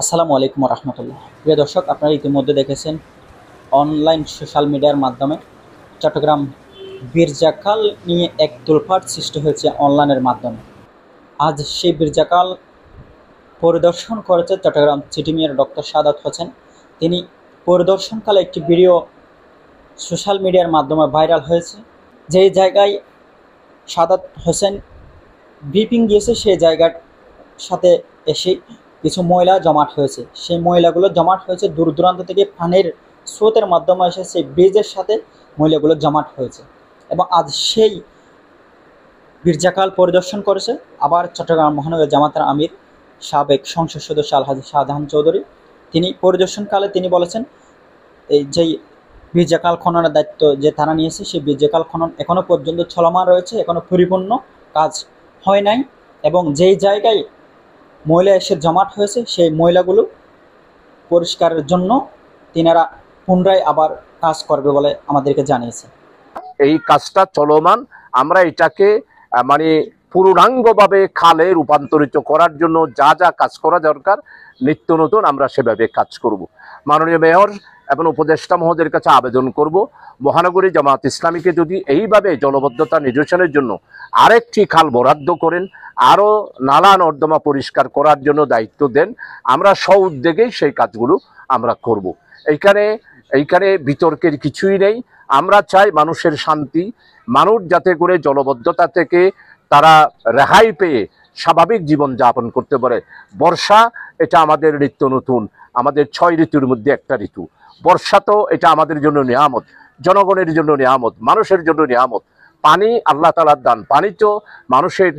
আসসালামু আলাইকুম রহমতুল্লাহ। প্রিয় দর্শক, আপনারা ইতিমধ্যে দেখেছেন অনলাইন সোশ্যাল মিডিয়ার মাধ্যমে চট্টগ্রাম বীরজাকাল নিয়ে এক তোলপাড় সৃষ্টি হয়েছে অনলাইনের মাধ্যমে। আজ সেই বীরজাকাল পরিদর্শন করেছে Chattogram city mayor doctor Sadat Hossain. তিনি পরিদর্শনকালে একটি ভিডিও সোশ্যাল মিডিয়ার মাধ্যমে ভাইরাল হয়েছে। যেই জায়গায় সাদাত হোসেন ব্রিফিং দিয়েছে সেই জায়গার সাথে এসে কিছু ময়লা জমাট হয়েছে। সেই ময়লাগুলো জমাট হয়েছে দূর দূরান্ত থেকে পানির স্রোতের মাধ্যমে এসে সেই ব্রিজের সাথে ময়লাগুলো জমাট হয়েছে। এবং আজ সেই বীরজাকাল পরিদর্শন করেছে আবার চট্টগ্রাম মহানগর জামাতের আমির সাবেক সংসদ সদস্য আলহাজি শাহজাহান চৌধুরী। তিনি পরিদর্শনকালে তিনি বলেছেন, এই যেই বীরজাকাল খননের দায়িত্ব যে তারা নিয়েছে সেই বীরজাকাল খনন এখনও পর্যন্ত চলমান রয়েছে, এখনও পরিপূর্ণ কাজ হয় নাই। এবং যেই জায়গায় ময়লা এসে জমাট হয়েছে সেই ময়লাগুলো পরিষ্কারের জন্য তিনারা পুনরায় আবার কাজ করবে বলে আমাদেরকে জানিয়েছে। এই কাজটা চলমান। আমরা এটাকে মানে পূর্ণাঙ্গভাবে খালে রূপান্তরিত করার জন্য যা যা কাজ করা দরকার নিত্য নতুন আমরা সেভাবে কাজ করব। মাননীয় মেয়র এবং উপদেষ্টা মহোদয়ের কাছে আবেদন করব, মহানগরী জামাত ইসলামীকে যদি এইভাবে জলবদ্ধতা নিরসনের জন্য আরেকটি খাল বরাদ্দ করেন, আরও নালা নর্দমা পরিষ্কার করার জন্য দায়িত্ব দেন, আমরা স্ব-উদ্যোগেই সেই কাজগুলো আমরা করব। এইখানে বিতর্কের কিছুই নেই। আমরা চাই মানুষের শান্তি, মানুষ যাতে করে জলবদ্ধতা থেকে তারা রেহাই পেয়ে স্বাভাবিক জীবন যাপন করতে পারে। বর্ষা এটা আমাদের নিত্য নতুন, আমাদের 6 ঋতুর মধ্যে একটা ঋতু। বর্ষা তো এটা আমাদের জন্য নিয়ামত, জনগণের জন্য নিয়ামত, মানুষের জন্য নিয়ামত। পানি আল্লাহ তাআলার দান, পানি তো মানুষের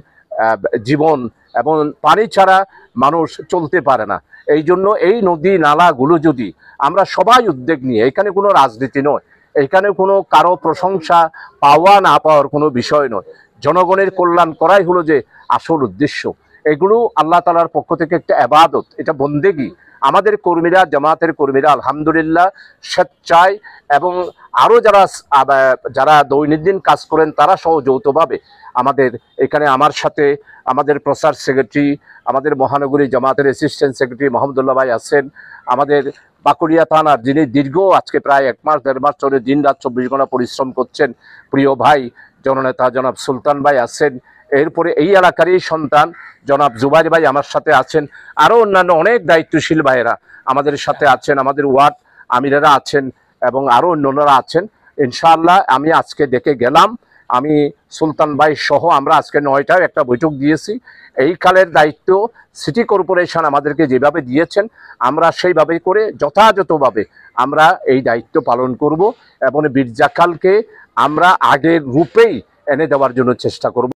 জীবন, এবং পানি ছাড়া মানুষ চলতে পারে না। এই জন্য এই নদী নালাগুলো যদি আমরা সবাই উদ্যোগ নিয়ে, এখানে কোনো রাজনীতি নয়, এখানে কোনো কারো প্রশংসা পাওয়া না পাওয়ার কোনো বিষয় নয়, জনগণের কল্যাণ করাই হলো যে আসল উদ্দেশ্য। এগুলো আল্লাহ তাআলার পক্ষ থেকে একটা ইবাদত, এটা বন্দেগি। আমাদের কর্মীরা, জামাতের কর্মীরা আলহামদুলিল্লাহ স্বেচ্ছায় এবং আরও যারা দৈনন্দিন কাজ করেন তারা সহ যৌথভাবে আমাদের এখানে, আমার সাথে আমাদের প্রচার সেক্রেটারি, আমাদের মহানগরী জামাতের অ্যাসিস্ট্যান্ট সেক্রেটারি মোহাম্মদুল্লাহ ভাই আছেন, আমাদের বাকুড়িয়া থানার যিনি দীর্ঘ আজকে প্রায় 1 মাস 1.5 মাস ধরে দিন রাত 24 ঘন্টা পরিশ্রম করছেন প্রিয় ভাই জননেতা জনাব সুলতান ভাই আছেন। এরপরে এই এলাকারই সন্তান জনাব জুবাইর ভাই আমার সাথে আছেন, আরও অন্যান্য অনেক দায়িত্বশীল ভাইয়েরা আমাদের সাথে আছেন, আমাদের ওয়ার্ড আমিরেরা আছেন এবং আরও অন্যান্যরা আছেন। ইনশাআল্লাহ আমি আজকে দেখে গেলাম, আমি সুলতান ভাই সহ আমরা আজকে 9টায় একটা বৈঠক দিয়েছি। এই কালের দায়িত্ব সিটি কর্পোরেশন আমাদেরকে যেভাবে দিয়েছেন আমরা সেইভাবে করে যথাযথভাবে আমরা এই দায়িত্ব পালন করব এবং বীরজাকালকে আমরা আগের রূপেই এনে দেওয়ার জন্য চেষ্টা করব।